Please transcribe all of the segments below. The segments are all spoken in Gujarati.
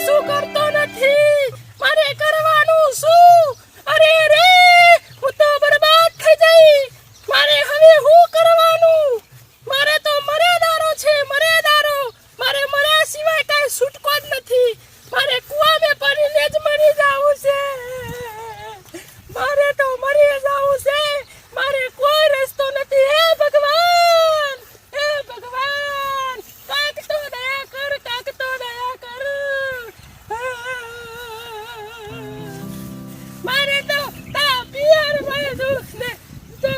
કશું કરતો નથી. મારે કરવાનું શું? અરે રે, હું તો બરબાદ થઈ જઈ. મારે હવે શું કરવાનું? મારે તો મરેદારો છે, મરેદારો. મારે મર્યા સિવાય કાંઈ છૂટકો જ નથી. મારે કુવામાં પડીને જ મરી જાવું છે. મારે તો મરી જાવું છે. મારે કોઈ રસ્તો નથી. હે ભગવાન, હે ભગવાન, કાંઈક તો દયા કર, કાંઈક તો દયા કર. મારે તો તા પિયર માં દુઃખ ને તો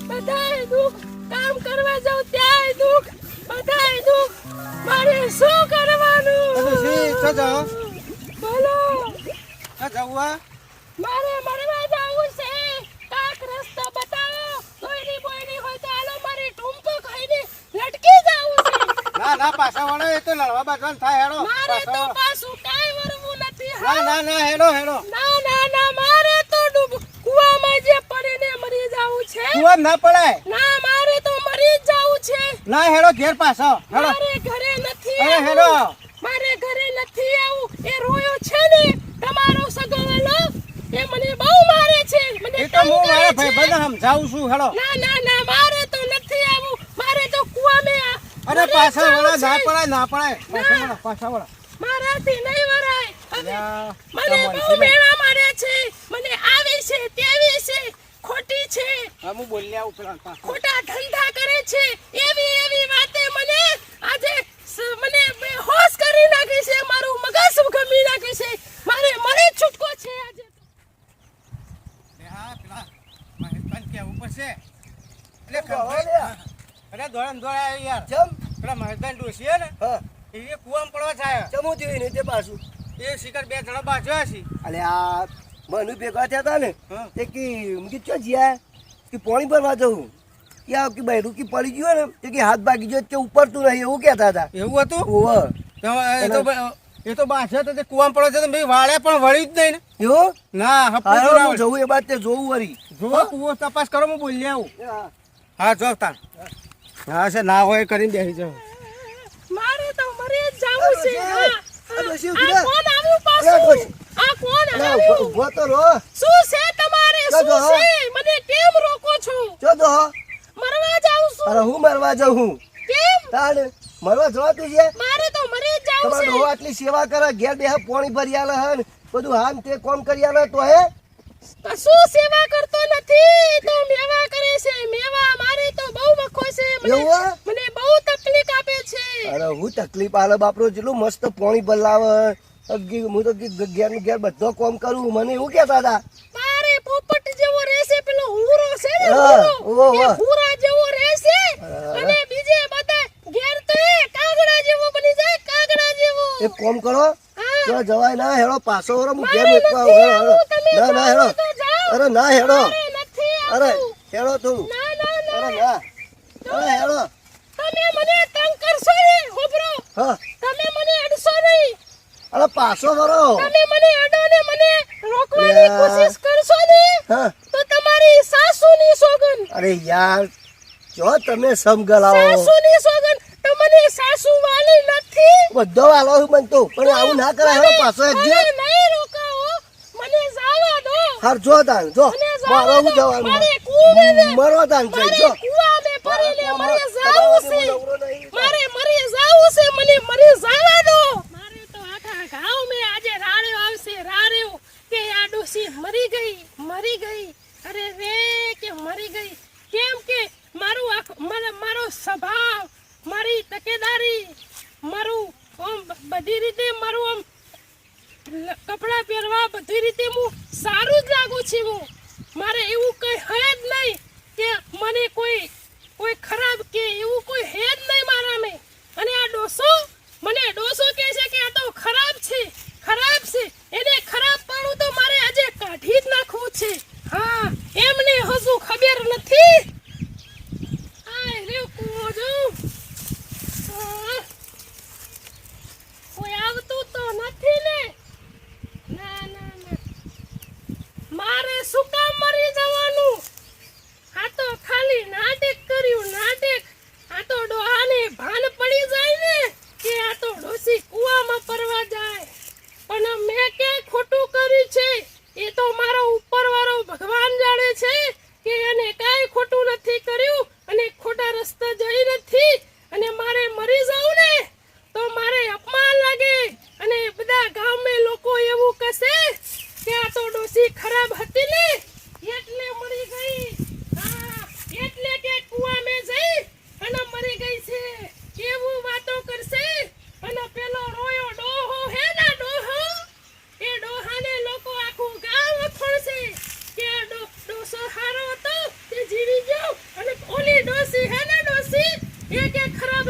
બધાય દુઃખ. કામ કરવા જાઉં ત્યાંય દુઃખ, બધાય દુઃખ. મારે શું કરવાનું? બોલો. મારે મરવા જાવું છે. કાંઈક રસ્તો બતાવો. કોઈની બોયની હોય તો હાલો, મારી ટૂંપો ખાઈને લટકી જાવું છે. ના પાછા વળો, એ તો લડવા બાજવાનું થાય. હેડો મારે તો પાછું કાંઈ વરવું નથી. ના હેડો ના મારે તો કુવામાં જે પડીને મરી જાવું છે. કુવા ના પડાય. ના, મારે તો મરી જ જાવું છે. ના હેડો ઘેર પાછો. હેડો. મારે ઘરે નથી અરે આવું. હેડો. મારે ઘરે નથી આવું. એ રોયો છે ને તમારો સગોવાલો, એ મને બહુ મારે છે. મને એ તો હું મારા તંગ કરે છે. ભાઈબંધ સમજાવું છું. હેડો. ના, મારે તો નથી આવું. મારે તો કુવામાં અરે પાછા વળો. ના પડાય. પાછા વળો. મારાથી નહીં વરાય. અલ્યા, મને બહુ મેળા માર્યા છે. મને આવી છે, તેવી છે, ખોટી છે. હું બોલ્યા ઉપર ખોટા ધંધા કરે છે. એવી વાતે મને આજે મને બેહોશ કરી નાખી છે. મારું મગજ ગમી નાખી છે. મારે મરે છૂટકો છે આજે. પેલા મહેશભાઈ કેવું પડશે. એટલે ખબર. અરે દોડા યાર. જમ પેલા મહેશભાઈ ડોસી હે ને, હા એ કુવામાં પડવા થાય. ચમો જોઈ ને તે પાછું એ શિકાર 2 જણા બાજ્યા છે. અલે આ મનુ ભેગા થયા હતા ને હા. તે કે મુકી ચો જીયા કે પાણી ભરવા જવું યા કે બહેરું કે પડી ગયો ને તે કે હાથ ભાગી ગયો કે ઉપર તું નહીં એવું કહેતા હતા. એવું હતું? ઓવ એ તો બાજ્યા તો તે કુવામાં પડવા છે તો મેં વાળે પણ વળ્યું જ નહીં ને. એવું ના હપ્પુ હારું હું જોડાવડ. જવું એ બાદ તે જોવું વરી જો કુવો તપાસ કરો, હું બોલી આવું. હા. હા જો તાર. હા છે, ના હોય કરીને બેસી જાવ. મારે તો મરે જ જાવું છે. આ ડોશી આ ઉભી રહે. કોણ આવ્યું આ પાછું? ડોશી. આ કોણ અલા, આવ્યું? ઊભો તો રહો. શું છે તમારે? જો શું તો. છે? મને કેમ રોકો છો? જો તો મરવા જાઉં છું. અરે હું મરવા જાઉં કેમ? તાણ મરવા જવાતું છે. મારે તો મરે જ જાવું તમારે છે. ડોહા આટલી સેવા કરે ઘેર બે પાણી ભરી આલે હન બધું હાન તે કોમ કરી આલે તો હે કશું સેવા કરતો નથી. તો મેવા કરે છે. મેવા મારે તો બહુ વખો છે. એવું? મને બહુ તકલીફ આપે છે. અરે હું તકલીફ આલે બાપરો જેટલું મસ્ત પાણી બદલાવે હું તો ઘેર ને ઘેર બધો કોમ કરું મને એવું કહેતા હતા. મારે પોપટ જેવો રહેશે. પેલો હુરો છે ને, હા, હુરો. ઓહો. એ હુરા જેવો રહેશે. હા. અને બીજે બધા ઘેર તો એ કાગડા જેવો બની જાય. કાગડા જેવો. એક કોમ કરો હા. તો જવાય ના હેડો પાછો વરો હું ઘેર મારે મેકવા નથી હેડો આવું. તમે ના હેડો જાઓ તો જાઓ. અરે ના હેડો મારે નથી અરે આવું. હેડો તું ના, અરે ના અરે હેડો તમે મને તંગ કરશો નહીં. હોભરો. હા તમે મને અડશો નહીં. અરે પાછો વરો તમે મને અડો ને મને રોકવાની યા. કોશિશ કરશો ને હા તો તમારી સાસુની સોગન. અરે યાર જો તમે સમગલાવો સાસુની સોગન. તમને સાસુ વાલી નથી. બધો વાલો બનતો પણ આવું ના કરાય હેડો પાછો એક મને નહીં રોકાવો. મને જાવા દો. હાર જો તાન જો મને મારો જાવા હું દો. જવાનું મારે કૂવામાં મરવા તાન છે મારે જો કૂવામાં પડીને મારા મરી જાવું છે. નવરો નહીં. મારે મરી જાવું છે. મને મરી જાવા દો. મારે તો આખા ગામ મે આજે રાડ્યો આવશે. રાડ્યો કે આ ડોસી મરી ગઈ. અરે રે કે મરી ગઈ. કેમ કે મારો સ્વભાવ, મારી તકેદારી, મારું આમ બધી રીતે મારું આમ કપડા પહેરવા બધી રીતે હું સારું જ લાગુ છું. મારે એવું કઈ હે જ નહીં કે મને કોઈ ખરાબ કે એવું કોઈ હે જ નહીં મારા મેં. અને આ ડોસો મને ડોસો કહે છે કે આ તો ખરાબ છે. એને ખરાબ પાડું તો મારે આજે કાઢી જ નાખવું છે. હા, એમને હજુ ખબર નથી. આ રે કુવો જો. કોઈ આવતું તો નથી ને. ના. મારે શું કામ મરી જવાનું? આ તો ખાલી નાટક કર્યું. આ તો ડોહાને ભાન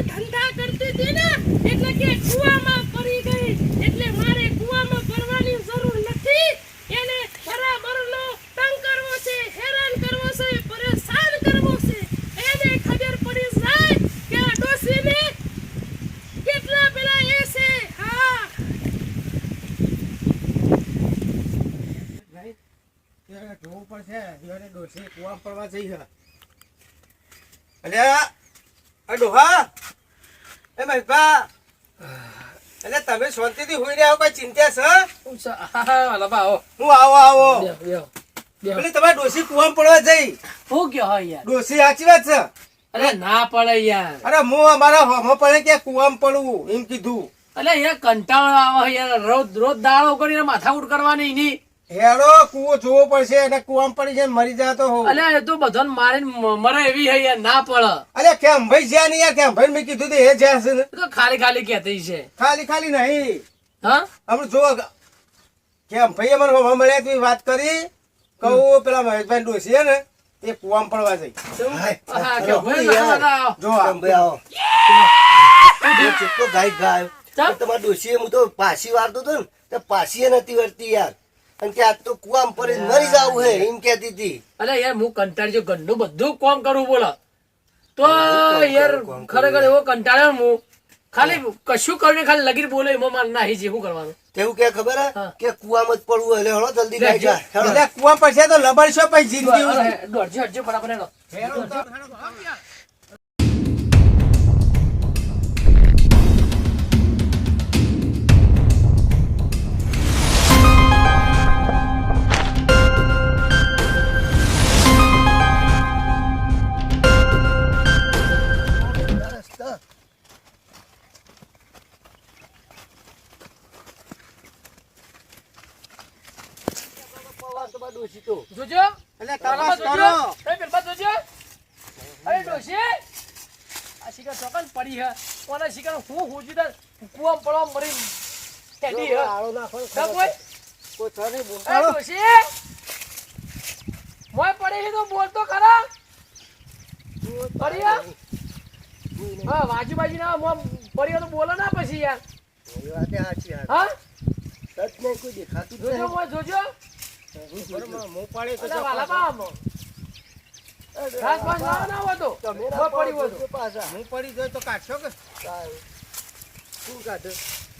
ધંધા કરતી હતી ને એટલે કે કૂવામાં પડી ગઈ એટલે મારે કૂવામાં પડવાની જરૂર નથી એને બરાબરનો તંગ કરવો છે હેરાન કરવો છે પરેશાન કરવો છે એને ખબર પડી જાય કે આ ડોશીને કેટલા પેલા એ છે હા નહીં ત્યારે જોવું પડશે જ્યારે ડોશી કૂવા પડવા જઈ છે અલ્યા આ ડોહા એ મહેશભા એટલે તમે શાંતિથી હોઈ રહ્યા કોઈ ચિંતા છે હું આવો પેલી તમારી ડોશી કૂવામાં પડવા જઈ ડોશી સાચી વાત છે અરે ના પડે યાર અરે હું અમારા હોમો પડે કે કૂવામાં પડવું એમ કીધું અલે યાર કંટાળો આવે યાર રોજ રોજ દાડો કરીને માથાકૂટ કરવાની ની હેડો કૂવો જોવો પડશે અને કૂવામાં પડી જાય મરી જાય તો હો અલે એ તો બધાને મારીને મરે એવી હે યાર ના પડે અરે કેમ ભાઈ જ્યાં નહીં યાર કેમ ભાઈ મેં કીધું તો એ જ્યાં છે ને એ તો ખાલી ખાલી કહેતી છે ખાલી નહીં હા હમણાં જો કેમ ભાઈ અમારે હોમો મળ્યા તું વાત કરી કહું પેલા મહેશભાઈ ડોશી છે ને તે કૂવામાં પડવા જઈ હા કે ભાઈ ના જો આ. તમે આવો ચૂપકો ગાય ગાય તમારા ડોશીએ હું તો પાછી વારતો હતો ને તો પાછી નથી વળતી યાર અને કે આજ તો કુવામાં પડી મરી જાવું હે એમ કહેતી હતી અલે યાર હું કંટાળી ઘરનું બધું કામ કરવું બોલો તો યાર ખરેખર એવો કંટાળ્યો ને હું ખાલી કશું કરીને ખાલી લગીર બોલે એમાં મારે નાહી છે શું કરવાનું તેવું કે ખબર હે હા. કે કુવામાં જ પડવું એટલે હળો જલ્દી ગાય જા હેળો. એટલે કૂવા પડશે તો લબડશો પછી જિંદગી દોડજો હટજો બરાબર હેડો. તમારા ડોશી તો જોજો એટલે પેલા તરસ જોજો. કરો એ પેલા જોજો. અરે ડોશી આ શિકાર ચોકન પડી હે ઓના શિકાર હું હુજીદાર કુવામાં પડવા મરી ટેડી હે આળો નાખો ને ના ખબર કોઈ કોઈ થરે બોલ એ ડોશી મોય પડી હે તો બોલતો ખરા પડી હે હા વાજુબાજી ના મોય પડી હે તો બોલો ના પછી યાર એ વાત એ સાચી યાર હા સચ નહીં કોઈ દેખાતું જ જોજો નહીં. મોય જોજો બરોબર, હું પાડે તો અલા વાલા બા ઘાસ બાસ ના હોય તો તમે મોય ના પડી હોય પડો તો પાછા હું પડી જાય તો કાઢશો કે સારું. શું કાઢે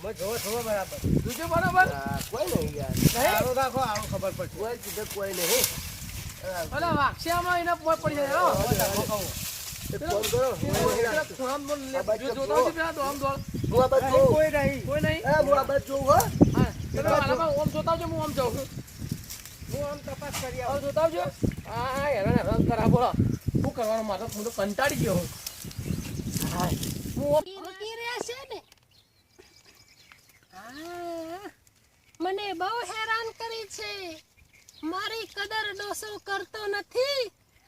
મેં જોવો બરાબર જોજો બરાબર હા, કોઈ નહીં યાર નહીં આવો રાખો આવો ખબર પડશે કોઈ કીધે કોઈ નહીં અલા વાક્ષામાં એના મોય પડી જાય હો એક ફોન કરો પેલા ખૂણામાં બોલ લે. જો જોતા હોય પેલા તો આમ દોડ હું આ બાજુ જોઉં. કોઈ નહીં કોઈ નહીં હા, હું આ બાજુ જોઉં હો. હા તમે વાલામાં ઓમ જોતા આવજો હું આમ જાઉં હું આમ તપાસ કરી આવ જોતા આવજો હા હેરાન કરા બોલો શું કરવાનું મારે હું તો કંટાળી ગયો હું હા હું ઓમ રૂકી રહ્યા છે ને હા મને બહુ હેરાન કરી છે મારી કદર ડોસો કરતો નથી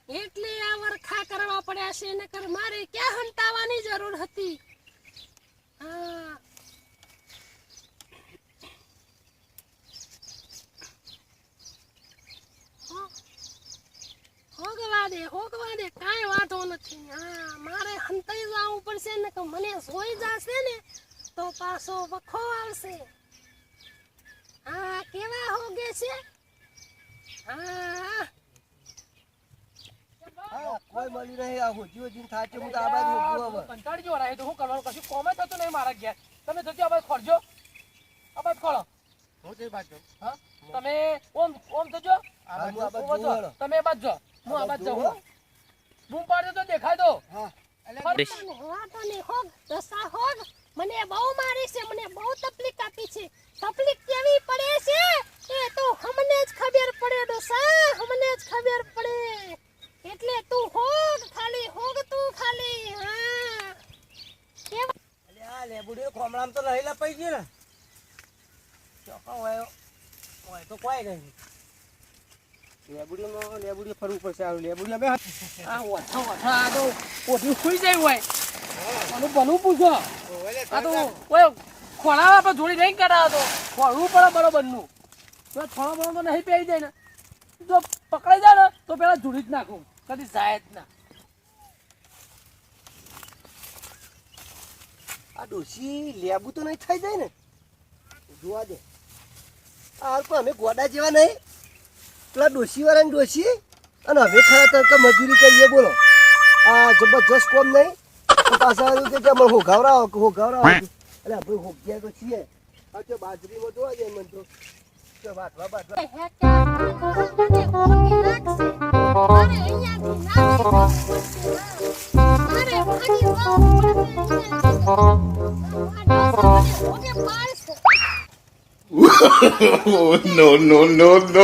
એટલે આ વરખા કરવા પડ્યા છે નકર મારે ક્યાં હંતાવાની જરૂર હતી હા હોગવા દે કાંઈ વાંધો નથી હા મારે હંતાઈ જવું પડશે ને કે મને જોઈ જશે ને તો પાછો વખો આવશે હા કેવા હોગે છે હા હા, કોઈ મળી નહીં આ હોજી હોજીને થાય છે. હું તો આ બાજુ ઊભો હવે. કંટાળી ગયો રાહે તો શું કરવાનું કશું કોમે થતું નહીં મારા ઘેર તમે જોજો આ બાજુ ખોરજો આ બાજુ ખોળો હું તે બાજુ હા તમે ઓમ ઓમ જોજો હા, હું આ બાજુ ઓમ જો. જોઉં હેડો. તમે એ બાજુ જો હું આ બાજુ જોઉં. જાઉં બૂમ પાડજો તો દેખાય દો હા. વાતોની હોગ દશા હોગ મને બહુ મારી છે મને બહુ તકલીફ આપી છે તકલીફ કેવી પડે છે એ તો હમને જ ખબર પડે દશા હમને જ ખબર પડે એટલે તું હોગ તું ખાલી હા કેવા અલે આ લેબુડીઓ ખોમરામ તો નહીં લપાઈ ગઈ ને ચોખ્ખો હોય હોય તો કોઈ નહીં લેબુડીઓ ફરવું પડશે આ લેબુડી અમે આ ઓછા ઓછા આ તો ઓઠું ખુઈ જાય હોય આનું બનવું પૂછો આ તો ઓય ખોળાવા પર જોડી નહીં કરાવો તો ખોળવું પડે બરોબરનું તો થોડો બનો તો નહીં પહેરી જાય ને જો પકડાઈ જાય ને તો પેલા જોડી જ નાખું કદી જાય જ ના આ ડોશી લેબુ તો નહીં થઈ જાય ને જોવા દે આ પણ અમે ગોડા જેવા નહીં પેલા ડોશી વાળાની ડોશી અને હવે ખરા કે મજૂરી કરીએ બોલો આ જબરજસ્ત કોમ નહીં તો પાછા એવું કે અમે હોઘાવરાવો એટલે આપણે હોગ્યા તો છીએ આ તો બાજરીમાં જોવા દે મને તો વાટવા No, no, no, no.